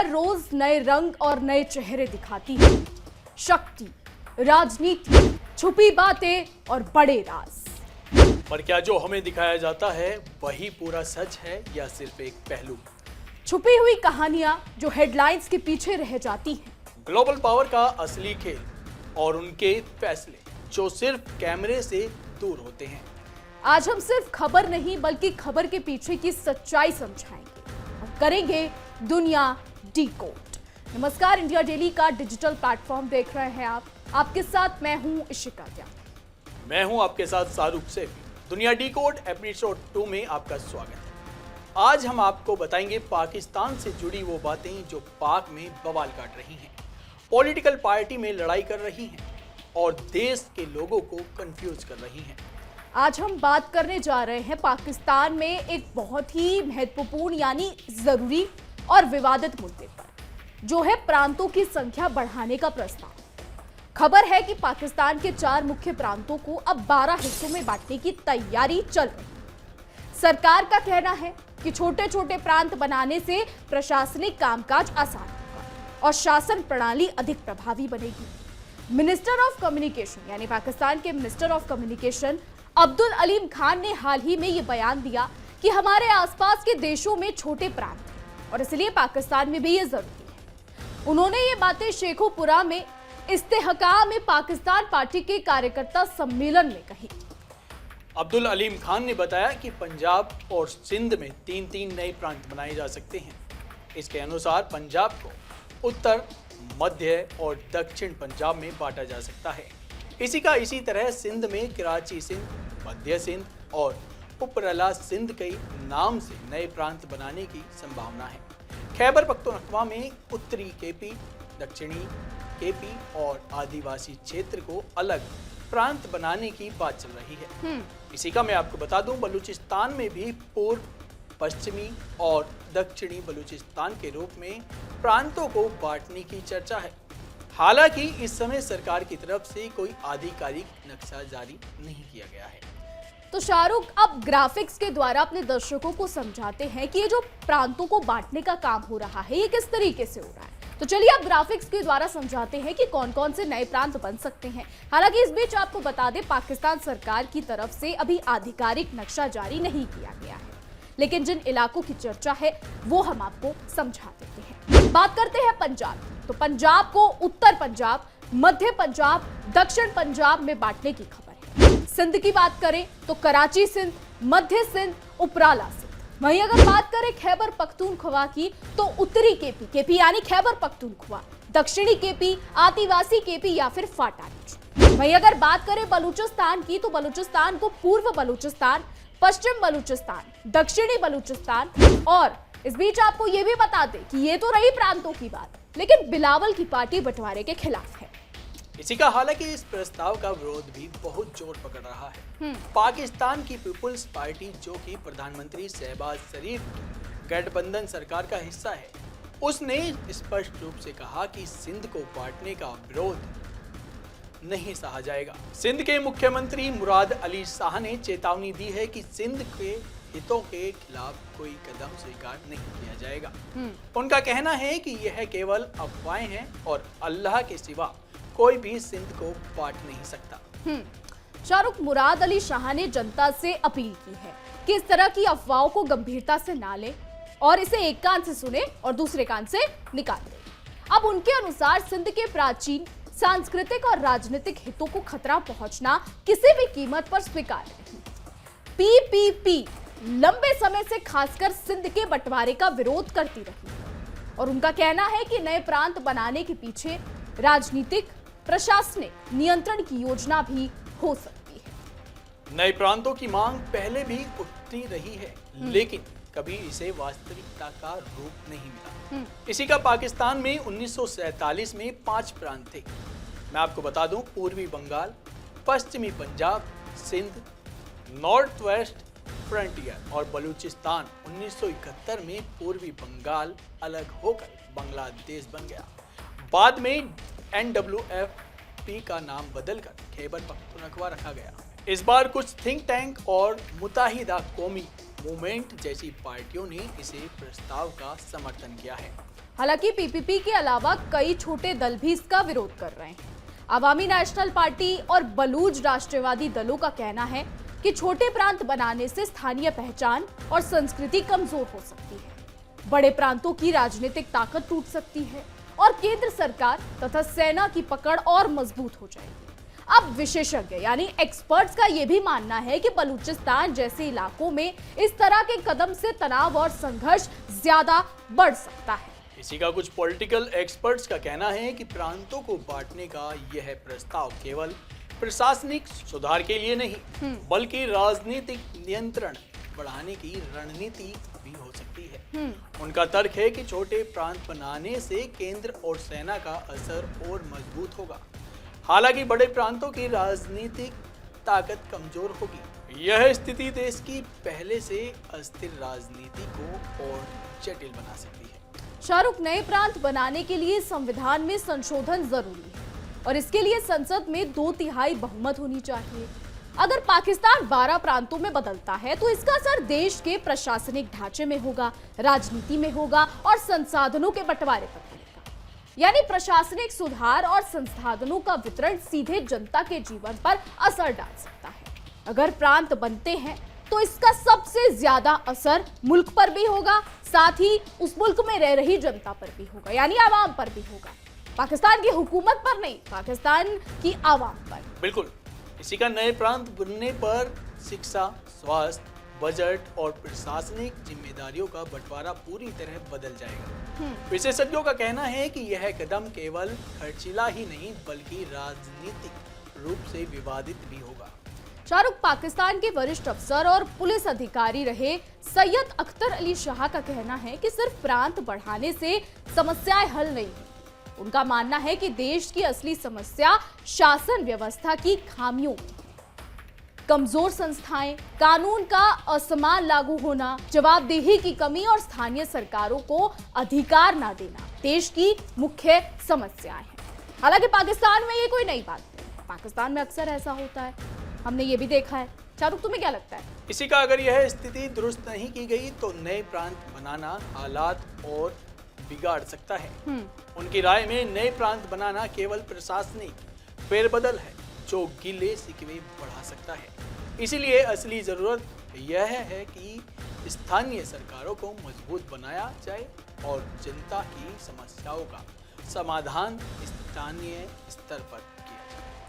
हर रोज नए रंग और नए चेहरे दिखाती है। शक्ति, राजनीति, छुपी बातें और बड़े राज। पर क्या जो हमें दिखाया जाता है वही पूरा सच है या सिर्फ एक पहलू? छुपी हुई कहानियां जो हेडलाइंस के पीछे रह जाती हैं। ग्लोबल पावर का असली खेल और उनके फैसले जो सिर्फ कैमरे से दूर होते हैं। आज हम सिर्फ खबर नहीं बल्कि खबर के पीछे की सच्चाई समझाएंगे और करेंगे दुनिया डीकोड। नमस्कार, इंडिया डेली का डिजिटल प्लेटफॉर्म देख रहे हैं आप। आपके साथ मैं हूं इशिका त्यागी। मैं हूं आपके साथ शाहरुख सैफी। दुनिया डीकोड एपिसोड 2 में आपका स्वागत है। आज हम आपको बताएंगे पाकिस्तान से जुड़ी वो बातें जो पाक में बवाल काट रही हैं, पॉलिटिकल पार्टी में लड़ाई कर रही हैं और देश के लोगों को कंफ्यूज कर रही हैं। आज हम बात करने जा रहे हैं पाकिस्तान में एक बहुत ही महत्वपूर्ण यानी जरूरी और विवादित मुद्दे पर, जो है प्रांतों की संख्या बढ़ाने का प्रस्ताव। खबर है कि पाकिस्तान के 4 मुख्य प्रांतों को अब 12 हिस्सों में बांटने की तैयारी चल रही है। सरकार का कहना है कि छोटे छोटे प्रांत बनाने से प्रशासनिक कामकाज आसान होगा और शासन प्रणाली अधिक प्रभावी बनेगी। मिनिस्टर ऑफ कम्युनिकेशन यानी पाकिस्तान के minister of communication Abdul Aleem Khan ने हाल ही में यह बयान दिया कि हमारे आसपास के देशों में छोटे प्रांत हैं और इसलिए पाकिस्तान में भी ये जरूरी है। उन्होंने ये बातें शेखोपुरा में इस्तेहकाम में पाकिस्तान पार्टी के कार्यकर्ता सम्मेलन में कही। अब्दुल अलीम खान ने बताया कि पंजाब और सिंध में 3-3 नए प्रांत बनाए जा सकते हैं। इसके अनुसार पंजाब को उत्तर, मध्य और दक्षिण पंजाब में बांटा जा सकता है। इसी तरह सिंध में कराची सिंध, मध्य सिंध और उपरला सिंध के नाम से नए प्रांत बनाने की संभावना है। खैबर पख्तूनख्वा में उत्तरी केपी, दक्षिणी केपी और आदिवासी क्षेत्र को अलग प्रांत बनाने की बात चल रही है। इसी का मैं आपको बता दूं, बलूचिस्तान में भी पूर्व, पश्चिमी और दक्षिणी बलूचिस्तान के रूप में प्रांतों को बांटने की चर्चा है। हालांकि इस समय सरकार की तरफ से कोई आधिकारिक नक्शा जारी नहीं किया गया है। तो शाहरुख अब ग्राफिक्स के द्वारा अपने दर्शकों को समझाते हैं कि ये जो प्रांतों को बांटने का काम हो रहा है ये किस तरीके से हो रहा है। तो चलिए अब ग्राफिक्स के द्वारा समझाते हैं कि कौन कौन से नए प्रांत बन सकते हैं। हालांकि इस बीच आपको बता दें, पाकिस्तान सरकार की तरफ से अभी आधिकारिक नक्शा जारी नहीं किया गया है, लेकिन जिन इलाकों की चर्चा है वो हम आपको समझा देते हैं। बात करते हैं पंजाब। तो पंजाब को उत्तर पंजाब, मध्य पंजाब, दक्षिण पंजाब में बांटने की खबर है। सिंध की बात करें तो कराची सिंध, मध्य सिंध, उपराला सिंध। वहीं अगर बात करें खैबर पख्तूनख्वा की तो उत्तरी केपी यानी खैबर पख्तूनख्वा, दक्षिणी केपी, आदिवासी केपी या फिर फाटा रीजन। वहीं अगर बात करें बलूचिस्तान की तो बलूचिस्तान को पूर्व बलूचिस्तान, पश्चिम बलूचिस्तान, दक्षिणी बलूचिस्तान। और इस बीच आपको यह भी बता दें कि ये तो रही प्रांतों की बात, लेकिन बिलावल की पार्टी बंटवारे के खिलाफ है। इसी का हालांकि इस प्रस्ताव का विरोध भी बहुत जोर पकड़ रहा है। पाकिस्तान की पीपुल्स पार्टी, जो कि प्रधानमंत्री शहबाज शरीफ की गठबंधन सरकार का हिस्सा है, उसने स्पष्ट रूप से कहा कि सिंध को बांटने का विरोध नहीं सहा जाएगा। सिंध के मुख्यमंत्री मुराद अली शाह ने चेतावनी दी है कि सिंध के हितों के खिलाफ कोई कदम स्वीकार नहीं किया जाएगा। उनका कहना है कि यह केवल अफवाहें हैं और अल्लाह के सिवा कोई भी सिंध को बांट नहीं सकता। शाहरुख, मुराद अली शाह ने जनता से अपील की है कि इस तरह की अफवाहों को गंभीरता से ना ले और इसे एक कान से सुने और दूसरे कान से निकाल दे। अब उनके अनुसार सिंध के प्राचीन सांस्कृतिक और राजनीतिक हितों को खतरा पहुंचना किसी भी कीमत पर स्वीकार नहीं। पीपीपी लंबे समय से खासकर सिंध के बंटवारे का विरोध करती रही और उनका कहना है कि नए प्रांत बनाने के पीछे राजनीतिक, प्रशासनिक नियंत्रण की योजना भी हो सकती है। नए प्रांतों की मांग पहले भी उठती रही है, लेकिन कभी इसे वास्तविकता का रूप नहीं मिला। इसी का पाकिस्तान में 1947 में 5 प्रांत थे। मैं आपको बता दूं, पूर्वी बंगाल, पश्चिमी Punjab, Sindh, North West Frontier और बलूचिस्तान। 1971 में पूर्वी बंगाल अलग होकर बांग्लादेश बन गया। बाद में NWFP का नाम बदलकर खैबर पख्तूनख्वा रखा गया। इस बार कुछ थिंक टैंक और मुत्तहिदा कौमी मूवमेंट जैसी पार्टियों ने इसे प्रस्ताव का समर्थन किया है। हालांकि पीपीपी के अलावा कई छोटे दल भी इसका विरोध कर रहे हैं। अवामी नेशनल पार्टी और बलूच राष्ट्रवादी दलों का कहना है कि छोटे प्रांत बनाने से स्थानीय पहचान और संस्कृति कमजोर हो सकती है, बड़े प्रांतों की राजनीतिक ताकत टूट सकती है और केंद्र सरकार तथा सेना की पकड़ और मजबूत हो जाएगी। अब विशेषज्ञ यानी एक्सपर्ट्स का यह भी मानना है कि बलूचिस्तान जैसे इलाकों में इस तरह के कदम से तनाव और संघर्ष ज्यादा बढ़ सकता है। इसी का कुछ पॉलिटिकल एक्सपर्ट्स का कहना है कि प्रांतों को बांटने का यह प्रस्ताव केवल प्रशासनिक सुधार के लिए नहीं बल्कि राजनीतिक नियंत्रण बढ़ाने की रणनीति भी हो सकती है। उनका तर्क है कि छोटे प्रांत बनाने से केंद्र और सेना का असर और मजबूत होगा, हालांकि बड़े प्रांतों की राजनीतिक ताकत कमजोर होगी। यह स्थिति देश की पहले से अस्थिर राजनीति को और जटिल बना सकती है। शाहरुख, नए प्रांत बनाने के लिए संविधान में संशोधन जरूरी है और इसके लिए संसद में 2/3 बहुमत होनी चाहिए। अगर पाकिस्तान 12 प्रांतों में बदलता है तो इसका असर देश के प्रशासनिक ढांचे में होगा, राजनीति में होगा और संसाधनों के बंटवारे पर पड़ेगा। यानी प्रशासनिक सुधार और संसाधनों का वितरण सीधे जनता के जीवन पर असर डाल सकता है। अगर प्रांत बनते हैं तो इसका सबसे ज्यादा असर मुल्क पर भी होगा, साथ ही उस मुल्क में रह रही जनता पर भी होगा, यानी आवाम पर भी होगा। पाकिस्तान की हुकूमत पर नहीं, पाकिस्तान की आवाम पर। बिल्कुल, इसी का नए प्रांत बनने पर शिक्षा, स्वास्थ्य, बजट और प्रशासनिक जिम्मेदारियों का बंटवारा पूरी तरह बदल जाएगा। विशेषज्ञों का कहना है कि यह कदम केवल खर्चीला ही नहीं बल्कि राजनीतिक रूप से विवादित भी होगा। शाहरुख, पाकिस्तान के वरिष्ठ अफसर और पुलिस अधिकारी रहे सैयद अख्तर अली शाह का कहना है कि सिर्फ प्रांत बढ़ाने से समस्याएं हल नहीं है। उनका मानना है कि देश की असली समस्या शासन व्यवस्था की खामियों में है। कमजोर संस्थाएं, कानून का असमान लागू होना, जवाबदेही की कमी और स्थानीय सरकारों को अधिकार ना देना देश की मुख्य समस्याएं हैं। हालांकि पाकिस्तान में ये कोई नई बात नहीं, पाकिस्तान में अक्सर ऐसा होता है, हमने ये भी देखा है। शाहरुख, तुम्हें क्या लगता है? इसी का अगर यह स्थिति दुरुस्त नहीं की गई तो नए प्रांत बनाना हालात और बिगाड़ सकता है। उनकी राय में नए प्रांत बनाना केवल प्रशासनिक फेरबदल है जो गिले शिकवे बढ़ा सकता है। इसीलिए असली जरूरत यह है कि स्थानीय सरकारों को मजबूत बनाया जाए और जनता की समस्याओं का समाधान स्थानीय स्तर पर